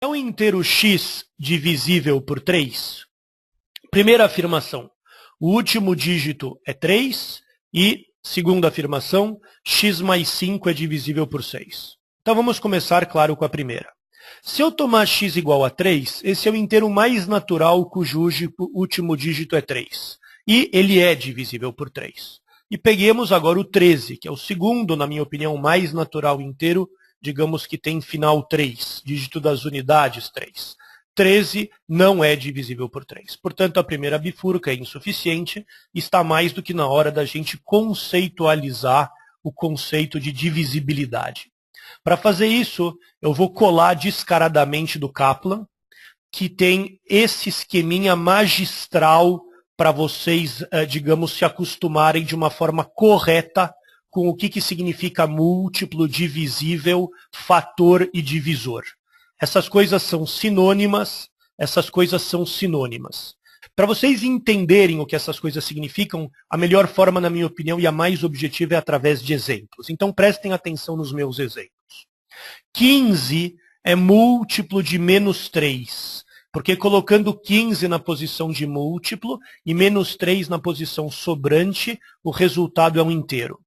É um inteiro x divisível por 3? Primeira afirmação, o último dígito é 3 e, segunda afirmação, x mais 5 é divisível por 6. Então vamos começar, claro, com a primeira. Se eu tomar x igual a 3, esse é o inteiro mais natural cujo último dígito é 3. E ele é divisível por 3. E peguemos agora o 13, que é o segundo, na minha opinião, mais natural inteiro, digamos que tem final 3, dígito das unidades 3. 13 não é divisível por 3. Portanto, a primeira bifurca é insuficiente, está mais do que na hora da gente conceitualizar o conceito de divisibilidade. Para fazer isso, eu vou colar descaradamente do Kaplan, que tem esse esqueminha magistral para vocês, digamos, se acostumarem de uma forma correta com o que significa múltiplo, divisível, fator e divisor. Essas coisas são sinônimas, Para vocês entenderem o que essas coisas significam, a melhor forma, na minha opinião, e a mais objetiva é através de exemplos. Então prestem atenção nos meus exemplos. 15 é múltiplo de menos 3, porque colocando 15 na posição de múltiplo e menos 3 na posição sobrante, o resultado é um inteiro.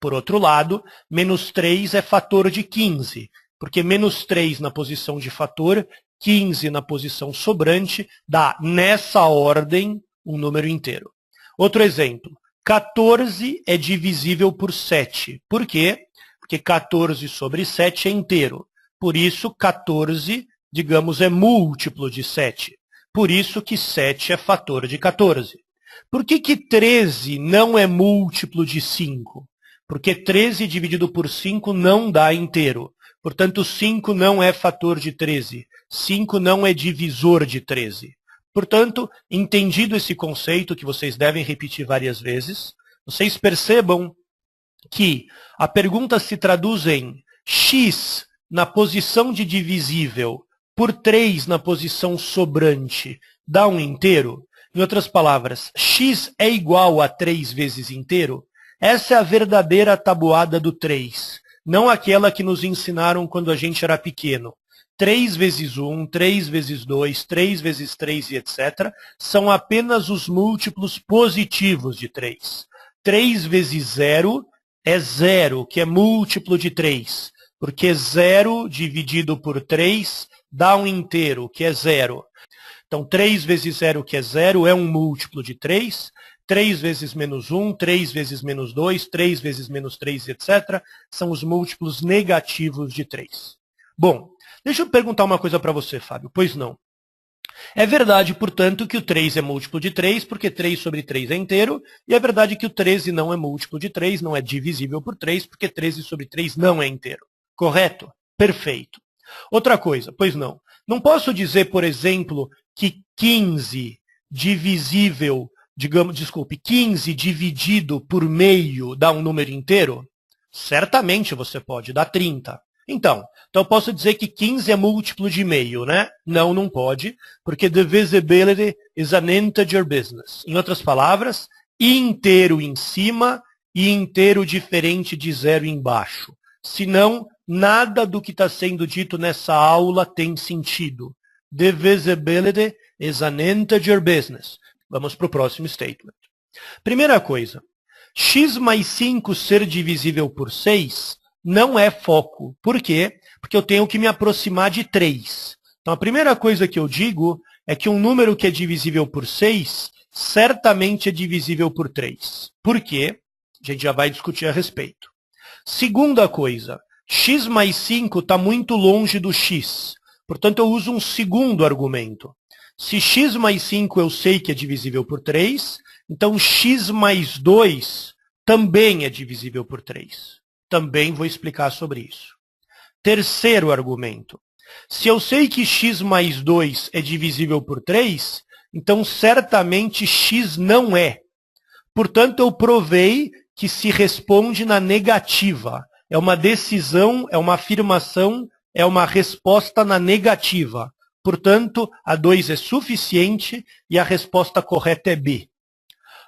Por outro lado, menos 3 é fator de 15, porque menos 3 na posição de fator, 15 na posição sobrante, dá, nessa ordem, um número inteiro. Outro exemplo, 14 é divisível por 7. Por quê? Porque 14 sobre 7 é inteiro. Por isso, 14, digamos, é múltiplo de 7. Por isso que 7 é fator de 14. Por que 13 não é múltiplo de 5? Porque 13 dividido por 5 não dá inteiro. Portanto, 5 não é fator de 13. 5 não é divisor de 13. Portanto, entendido esse conceito, que vocês devem repetir várias vezes, vocês percebam que a pergunta se traduz em x na posição de divisível por 3 na posição sobrante dá um inteiro? Em outras palavras, x é igual a 3 vezes inteiro? Essa é a verdadeira tabuada do 3, não aquela que nos ensinaram quando a gente era pequeno. 3 vezes 1, 3 vezes 2, 3 vezes 3 e etc. são apenas os múltiplos positivos de 3. 3 vezes 0 é 0, que é múltiplo de 3, porque 0 dividido por 3 dá um inteiro, que é 0. Então, 3 vezes 0, que é 0, é um múltiplo de 3. 3 vezes menos 1, 3 vezes menos 2, 3 vezes menos 3, etc. são os múltiplos negativos de 3. Bom, deixa eu perguntar uma coisa para você, Fábio. Pois não. É verdade, portanto, que o 3 é múltiplo de 3, porque 3 sobre 3 é inteiro, e é verdade que o 13 não é múltiplo de 3, não é divisível por 3, porque 13 sobre 3 não é inteiro. Correto? Perfeito. Outra coisa, pois não. Não posso dizer, por exemplo, que 15 divisível 15 dividido por meio dá um número inteiro? Certamente você pode, dá 30. Então eu posso dizer que 15 é múltiplo de meio, né? Não, não pode, porque divisibility is an integer business. Em outras palavras, inteiro em cima e inteiro diferente de 0 embaixo. Senão, nada do que está sendo dito nessa aula tem sentido. Divisibility is an integer business. Vamos para o próximo statement. Primeira coisa, x mais 5 ser divisível por 6 não é foco. Por quê? Porque eu tenho que me aproximar de 3. Então, a primeira coisa que eu digo é que um número que é divisível por 6 certamente é divisível por 3. Por quê? A gente já vai discutir a respeito. Segunda coisa, x mais 5 está muito longe do x. Portanto, eu uso um segundo argumento. Se x mais 5 eu sei que é divisível por 3, então x mais 2 também é divisível por 3. Também vou explicar sobre isso. Terceiro argumento. Se eu sei que x mais 2 é divisível por 3, então certamente x não é. Portanto, eu provei que se responde na negativa. É uma decisão, é uma afirmação, é uma resposta na negativa. Portanto, a 2 é suficiente e a resposta correta é B.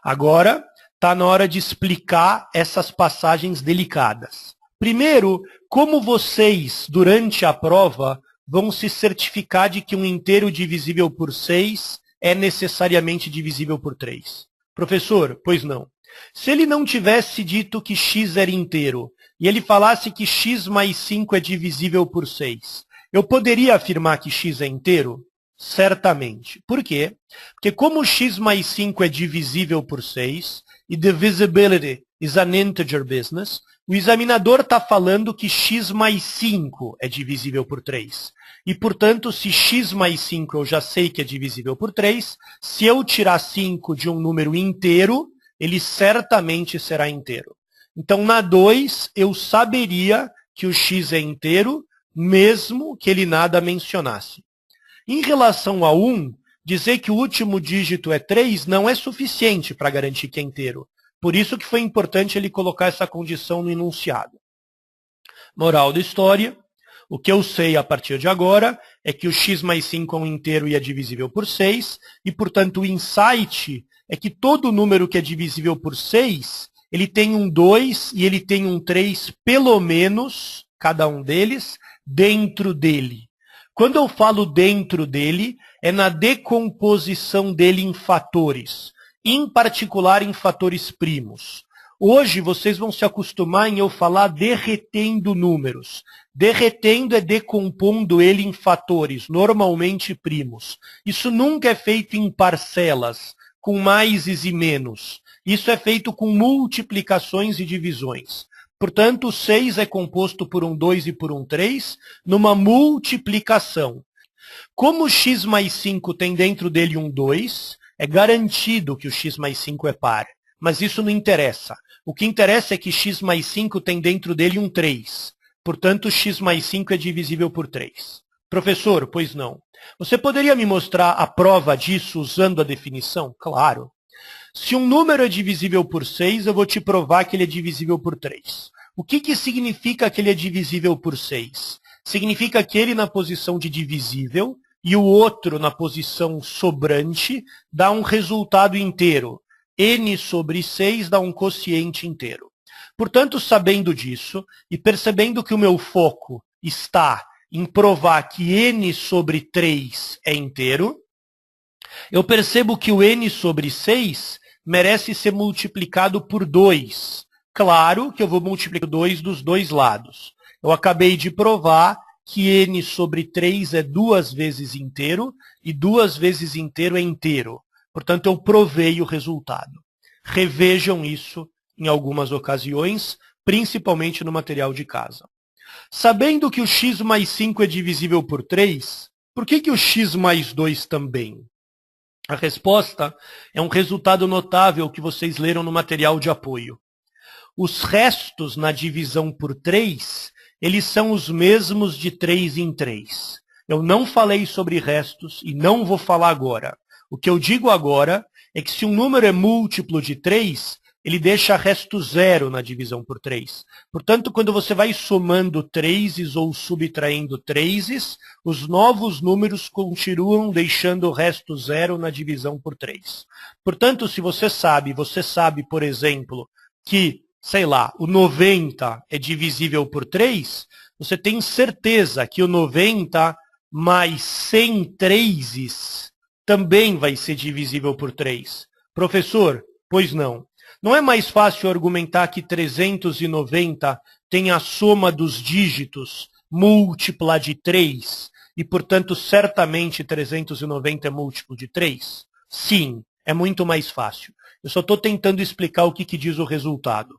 Agora, está na hora de explicar essas passagens delicadas. Primeiro, como vocês, durante a prova, vão se certificar de que um inteiro divisível por 6 é necessariamente divisível por 3. Professor, pois não. Se ele não tivesse dito que x era inteiro, e ele falasse que x mais 5 é divisível por 6, eu poderia afirmar que x é inteiro? Certamente. Por quê? Porque como x mais 5 é divisível por 6, e divisibility is an integer business, o examinador está falando que x mais 5 é divisível por 3. E, portanto, se x mais 5 eu já sei que é divisível por 3, se eu tirar 5 de um número inteiro, ele certamente será inteiro. Então, na 2, eu saberia que o x é inteiro, mesmo que ele nada mencionasse. Em relação a 1, dizer que o último dígito é 3 não é suficiente para garantir que é inteiro. Por isso que foi importante ele colocar essa condição no enunciado. Moral da história, o que eu sei a partir de agora é que o x mais 5 é um inteiro e é divisível por 6, e, portanto, o insight é que todo número que é divisível por 6, ele tem um 2 e ele tem um 3, pelo menos, cada um deles, dentro dele. Quando eu falo dentro dele, é na decomposição dele em fatores, em particular em fatores primos. Hoje vocês vão se acostumar em eu falar derretendo números. Derretendo é decompondo ele em fatores, normalmente primos. Isso nunca é feito em parcelas, com maises e menos. Isso é feito com multiplicações e divisões. Portanto, o 6 é composto por um 2 e por um 3, numa multiplicação. Como o x mais 5 tem dentro dele um 2, é garantido que o x mais 5 é par. Mas isso não interessa. O que interessa é que x mais 5 tem dentro dele um 3. Portanto, x mais 5 é divisível por 3. Professor, pois não. Você poderia me mostrar a prova disso usando a definição? Claro. Se um número é divisível por 6, eu vou te provar que ele é divisível por 3. O que significa que ele é divisível por 6? Significa que ele na posição de divisível e o outro na posição sobrante dá um resultado inteiro. N sobre 6 dá um quociente inteiro. Portanto, sabendo disso e percebendo que o meu foco está em provar que N sobre 3 é inteiro, eu percebo que o N sobre 6 merece ser multiplicado por 2. Claro que eu vou multiplicar 2 dos dois lados. Eu acabei de provar que N sobre 3 é 2 vezes inteiro, e 2 vezes inteiro é inteiro. Portanto, eu provei o resultado. Revejam isso em algumas ocasiões, principalmente no material de casa. Sabendo que o x mais 5 é divisível por 3, por que o x mais 2 também? A resposta é um resultado notável que vocês leram no material de apoio. Os restos na divisão por 3, eles são os mesmos de 3 em 3. Eu não falei sobre restos e não vou falar agora. O que eu digo agora é que se um número é múltiplo de 3, ele deixa resto 0 na divisão por 3. Portanto, quando você vai somando 3's ou subtraindo 3's, os novos números continuam deixando o resto 0 na divisão por 3. Portanto, se você sabe, por exemplo, que, sei lá, o 90 é divisível por 3, você tem certeza que o 90 mais 100 3's também vai ser divisível por 3. Professor, pois não. Não é mais fácil argumentar que 390 tem a soma dos dígitos múltipla de 3 e, portanto, certamente 390 é múltiplo de 3? Sim, é muito mais fácil. Eu só estou tentando explicar o que diz o resultado.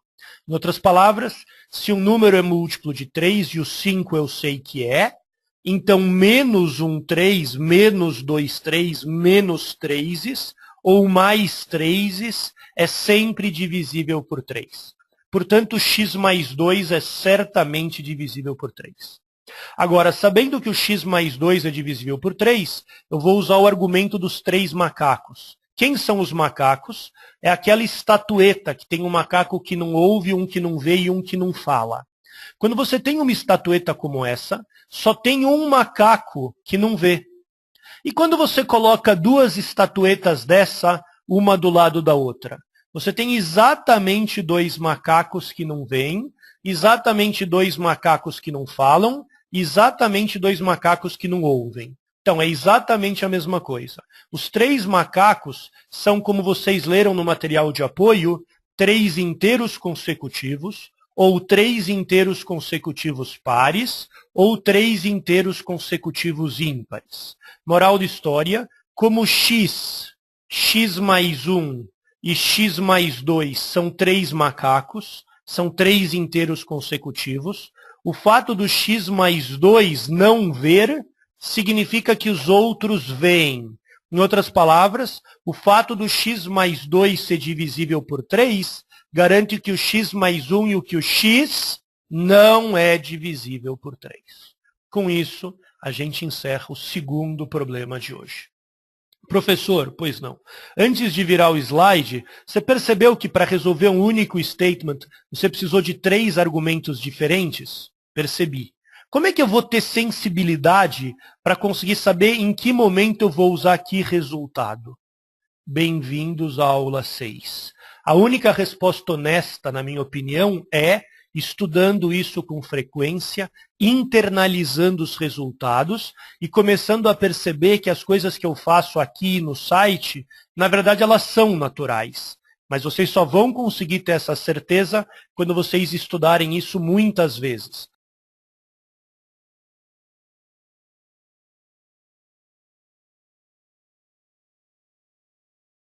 Em outras palavras, se um número é múltiplo de 3 e o 5 eu sei que é, então menos um 3, menos 2 3, menos 3's, ou mais 3's, é sempre divisível por 3. Portanto, x mais 2 é certamente divisível por 3. Agora, sabendo que o x mais 2 é divisível por 3, eu vou usar o argumento dos 3 macacos. Quem são os macacos? É aquela estatueta que tem um macaco que não ouve, um que não vê e um que não fala. Quando você tem uma estatueta como essa, só tem um macaco que não vê. E quando você coloca duas estatuetas dessa, uma do lado da outra, você tem exatamente dois macacos que não veem, exatamente dois macacos que não falam exatamente 2 macacos que não ouvem. Então, é exatamente a mesma coisa. Os 3 macacos são, como vocês leram no material de apoio, 3 inteiros consecutivos, ou 3 inteiros consecutivos pares, ou 3 inteiros consecutivos ímpares. Moral da história, como x mais 1 e x mais 2 são 3 macacos, são 3 inteiros consecutivos, o fato do x mais 2 não ver significa que os outros veem. Em outras palavras, o fato do x mais 2 ser divisível por 3 garante que o x mais 1 e o que o x não é divisível por 3. Com isso, a gente encerra o segundo problema de hoje. Professor, pois não. Antes de virar o slide, você percebeu que para resolver um único statement, você precisou de 3 argumentos diferentes? Percebi. Como é que eu vou ter sensibilidade para conseguir saber em que momento eu vou usar aqui resultado? Bem-vindos à aula 6. A única resposta honesta, na minha opinião, é estudando isso com frequência, internalizando os resultados e começando a perceber que as coisas que eu faço aqui no site, na verdade, elas são naturais. Mas vocês só vão conseguir ter essa certeza quando vocês estudarem isso muitas vezes.